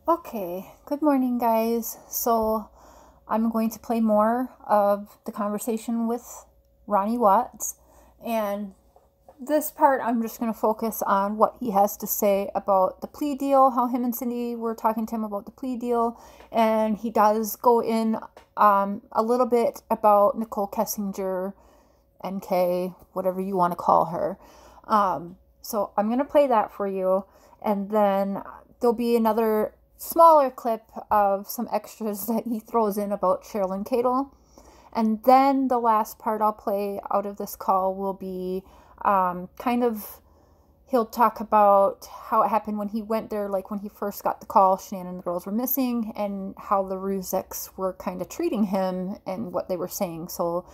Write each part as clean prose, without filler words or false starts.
Okay, good morning, guys. So, I'm going to play more of the conversation with Ronnie Watts. And this part, I'm just going to focus on what he has to say about the plea deal, how him and Cindy were talking to him about the plea deal. And he does go in a little bit about Nicole Kessinger, NK, whatever you want to call her. So, I'm going to play that for you. And then there'll be another smaller clip of some extras that he throws in about Cheryl and Cadle. And then the last part I'll play out of this call will be he'll talk about how it happened when he went there, like when he first got the call, Shannon and the girls were missing, and how the Ruziks were kind of treating him and what they were saying. So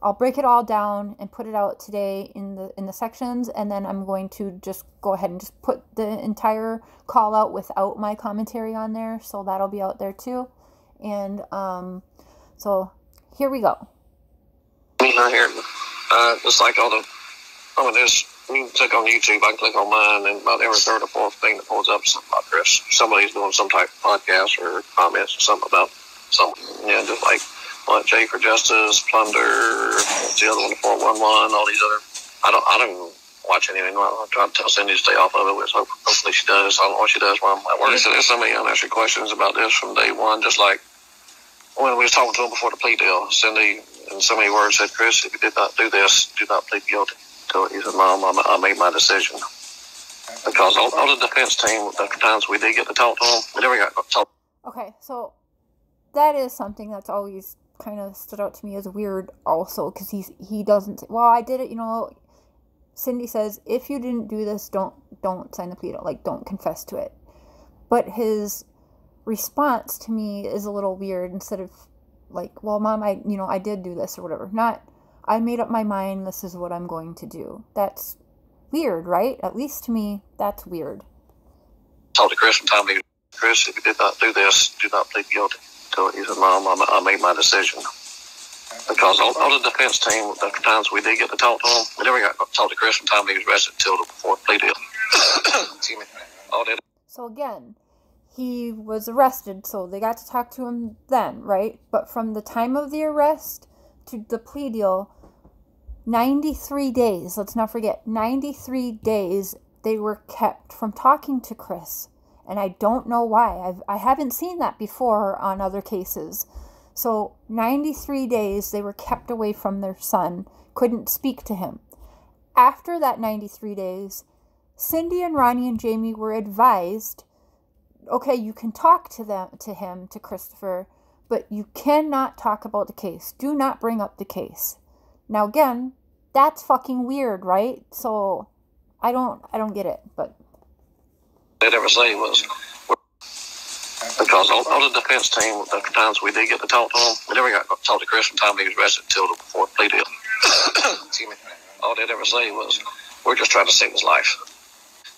I'll break it all down and put it out today in the sections, and then I'm going to just go ahead and just put the entire call out without my commentary on there, so that'll be out there too. And so here we go. Here, just like this, you can click on YouTube, I can click on mine, and about every third or fourth thing that pulls up something about Chris. Somebody's doing some type of podcast or comments or something about something. Yeah, just like J for Justice, Plunder, the other one, 411, all these other. I don't watch any anymore. I'm trying to tell Cindy to stay off of it, which hopefully she does. I don't know what she does when I'm at work. There's so many unanswered questions about this from day one, just like when we was talking to him before the plea deal. Cindy, in so many words, said, "Chris, if you did not do this, do not plead guilty." So he said, "Mom, I made my decision." Because all the defense team, the times we did get to talk to him, we never got to talk. Okay, so that is something that's always kind of stood out to me as weird also, because he doesn't, well, I did it, Cindy says, if you didn't do this, don't sign the plea deal, like, don't confess to it. But his response to me is a little weird. Instead of like, well, Mom, I did do this or whatever, not, I made up my mind, this is what I'm going to do. That's weird, right? At least to me, that's weird. Talk to Chris and tell me, "Chris, if you did not do this, do not plead guilty." So he said, "Mom, I made my decision." Because all the defense team, the times we did get to talk to him, we never got to talk to Chris from the time he was arrested until the fourth plea deal. Excuse me. All did. So again, he was arrested, so they got to talk to him then, right? But from the time of the arrest to the plea deal, 93 days, let's not forget, 93 days they were kept from talking to Chris. And I don't know why. I haven't seen that before on other cases. So 93 days they were kept away from their son, couldn't speak to him. After that 93 days, Cindy and Ronnie and Jamie were advised, okay, you can talk to Christopher, but you cannot talk about the case. Do not bring up the case. Now again, that's fucking weird, right? So I don't get it, but they'd ever say was, because all the defense team, the times we did get to talk to him, we never got to talk to Chris from the time he was arrested until the fourth plea deal. Excuse me. All they'd ever say was, "We're just trying to save his life."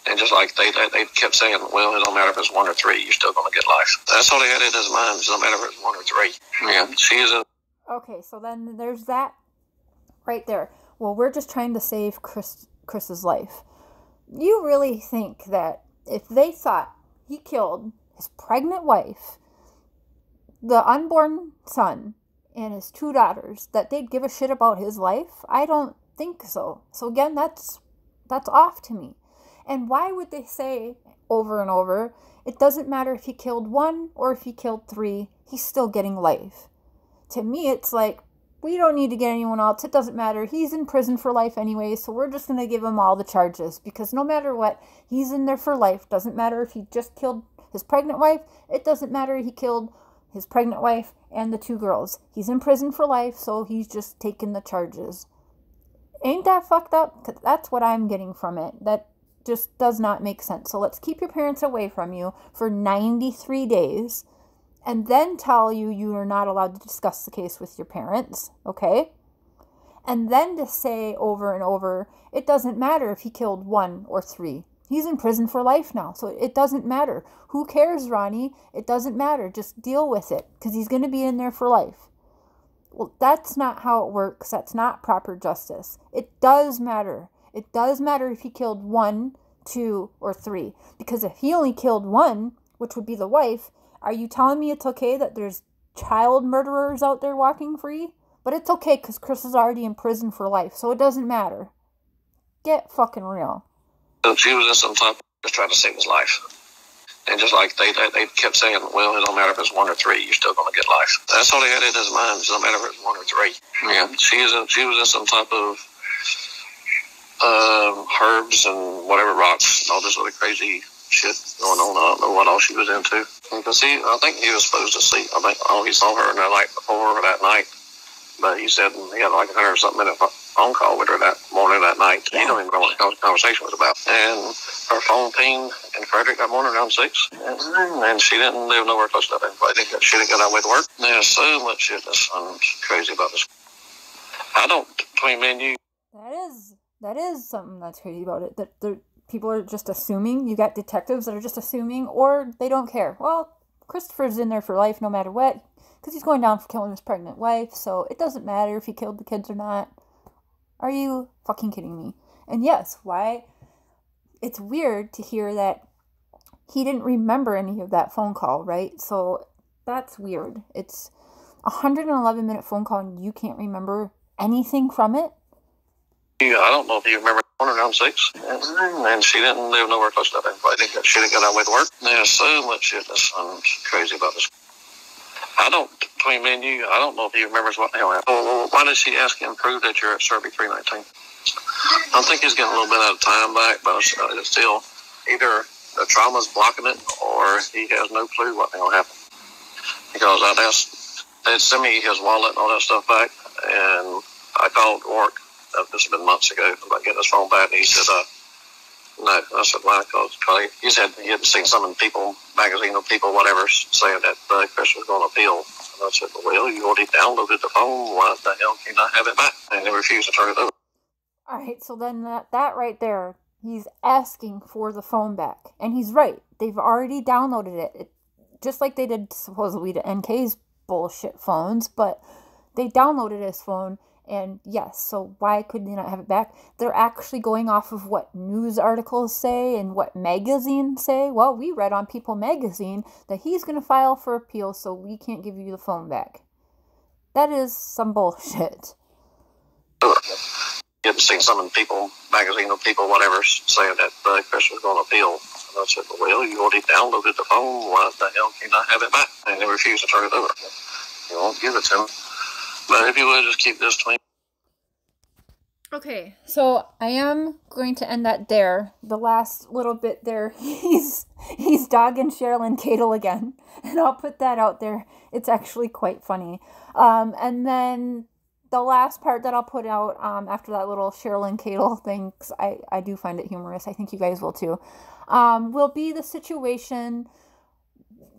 And just like they kept saying, "Well, it don't matter if it's 1 or 3, you're still going to get life." That's all they had in his mind. It don't matter if it's 1 or 3. Yeah, she is a... Okay, so then there's that right there. Well, we're just trying to save Chris's life. You really think that if they thought he killed his pregnant wife, the unborn son, and his 2 daughters, that they'd give a shit about his life? I don't think so. So again, that's off to me. And why would they say over and over, it doesn't matter if he killed 1 or if he killed 3, he's still getting life? To me, it's like, we don't need to get anyone else. It doesn't matter. He's in prison for life anyway, so we're just going to give him all the charges. Because no matter what, he's in there for life. Doesn't matter if he just killed his pregnant wife. It doesn't matter if he killed his pregnant wife and the 2 girls. He's in prison for life, so he's just taking the charges. Ain't that fucked up? 'Cause that's what I'm getting from it. That just does not make sense. So let's keep your parents away from you for 93 days. And then tell you are not allowed to discuss the case with your parents, okay? And then to say over and over, it doesn't matter if he killed 1 or 3. He's in prison for life now, so it doesn't matter. Who cares, Ronnie? It doesn't matter. Just deal with it, because he's going to be in there for life. Well, that's not how it works. That's not proper justice. It does matter. It does matter if he killed 1, 2, or 3. Because if he only killed 1, which would be the wife, are you telling me it's okay that there's child murderers out there walking free? But it's okay because Chris is already in prison for life, so it doesn't matter. Get fucking real. She was in some type of just trying to save his life. And just like they kept saying, well, it don't matter if it's 1 or 3, you're still going to get life. That's all he had in his mind. It doesn't matter if it's 1 or 3. Yeah, she was in some type of herbs and whatever rocks, all this other crazy shit going on. I don't know what all she was into. Because I think he was supposed to see. He saw her in the night before or that night. But he said he had like 100 or something minute phone call with her that morning, that night. Yeah. He don't even know what the conversation was about. And her phone pinged in Frederick that morning around 6. And she didn't live nowhere close to that. She didn't go that way to work. There's so much shit that's crazy about this. I don't, between me and you. That is something that's crazy about it. That people are just assuming. You got detectives that are just assuming, or they don't care. Well, Christopher's in there for life no matter what, because he's going down for killing his pregnant wife, so it doesn't matter if he killed the kids or not. Are you fucking kidding me? And yes, why? It's weird to hear that he didn't remember any of that phone call, right? So that's weird. It's a 111-minute phone call and you can't remember anything from it? Yeah, I don't know if you remember around 6. And she didn't live nowhere close to that. She didn't go that way to work. There's so much shit that's crazy about this. I don't, between me and you, I don't know if he remembers what the hell happened. Well, why did she ask him to prove that you're at Serby 319? I think he's getting a little bit of time back, but it's still either the trauma's blocking it or he has no clue what the hell happened. Because they'd send me his wallet and all that stuff back, and I called work, this has been months ago, about getting his phone back, and he said, no. I said, why? Because he said he hadn't seen some in People magazine or People, whatever, saying that Chris was going to appeal. And I said, well, you already downloaded the phone. Why the hell can I have it back? And they refused to turn it over. All right, so then that right there, he's asking for the phone back. And he's right. They've already downloaded it. Just like they did supposedly to NK's bullshit phones, but they downloaded his phone. And yes, so why could they not have it back? They're actually going off of what news articles say and what magazines say. Well, we read on People magazine that he's going to file for appeal, so we can't give you the phone back. That is some bullshit. You hadn't seen some in People magazine or People, whatever, saying that Chris was going to appeal. And I said, well, you already downloaded the phone. Why the hell can I have it back? And they refused to turn it over. You won't give it to him. But if you would, just keep this between. Okay, so I am going to end that there. The last little bit there, he's dogging Cheryl and Cadle again. And I'll put that out there. It's actually quite funny. And then the last part that I'll put out after that little Cheryl and Cadle thing, because I do find it humorous. I think you guys will too. Will be the situation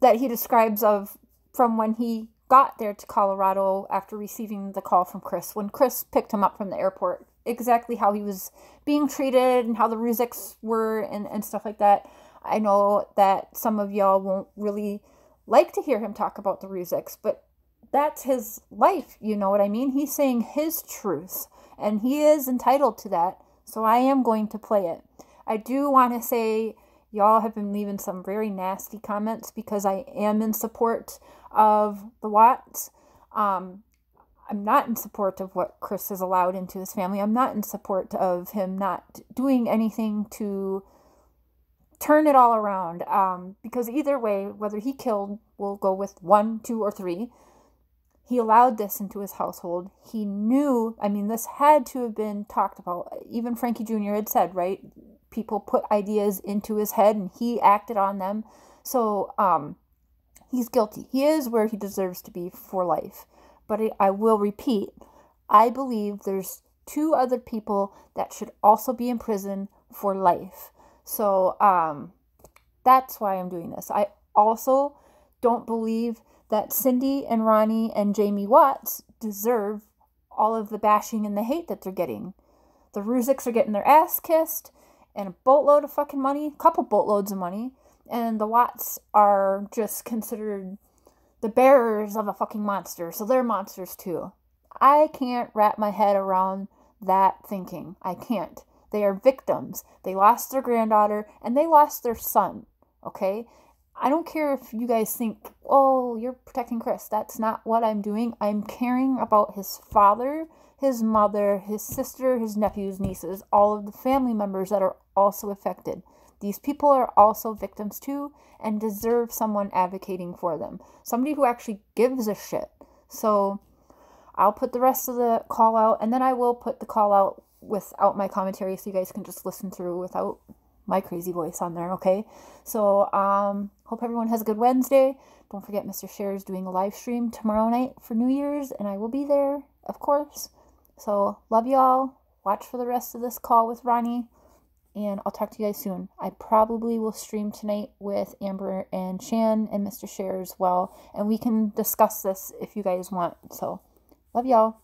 that he describes of from when he got there to Colorado after receiving the call from Chris. When Chris picked him up from the airport, exactly how he was being treated and how the Ruziks were and stuff like that. I know that some of y'all won't really like to hear him talk about the Ruziks, but that's his life, you know what I mean? He's saying his truth, and he is entitled to that, so I am going to play it. I do want to say y'all have been leaving some very nasty comments because I am in support of the Watts. I'm not in support of what Chris has allowed into his family. I'm not in support of him not doing anything to turn it all around. Because either way, whether he killed, we'll go with 1, 2, or 3. He allowed this into his household. He knew, I mean, this had to have been talked about. Even Frankie Jr. had said, right? People put ideas into his head and he acted on them. So, he's guilty. He is where he deserves to be for life. But I will repeat, I believe there's 2 other people that should also be in prison for life. So that's why I'm doing this. I also don't believe that Cindy and Ronnie and Jamie Watts deserve all of the bashing and the hate that they're getting. The Ruziks are getting their ass kissed and a boatload of fucking money, a couple boatloads of money. And the Watts are just considered the bearers of a fucking monster. So they're monsters too. I can't wrap my head around that thinking. I can't. They are victims. They lost their granddaughter and they lost their son. Okay? I don't care if you guys think, oh, you're protecting Chris. That's not what I'm doing. I'm caring about his father, his mother, his sister, his nephews, nieces, all of the family members that are also affected. These people are also victims too and deserve someone advocating for them. Somebody who actually gives a shit. So I'll put the rest of the call out, and then I will put the call out without my commentary so you guys can just listen through without my crazy voice on there, okay? So, hope everyone has a good Wednesday. Don't forget Mr. Cher is doing a live stream tomorrow night for New Year's, and I will be there, of course. So, love y'all. Watch for the rest of this call with Ronnie, and I'll talk to you guys soon. I probably will stream tonight with Amber and Shan and Mr. Cher as well, and we can discuss this if you guys want. So, love y'all.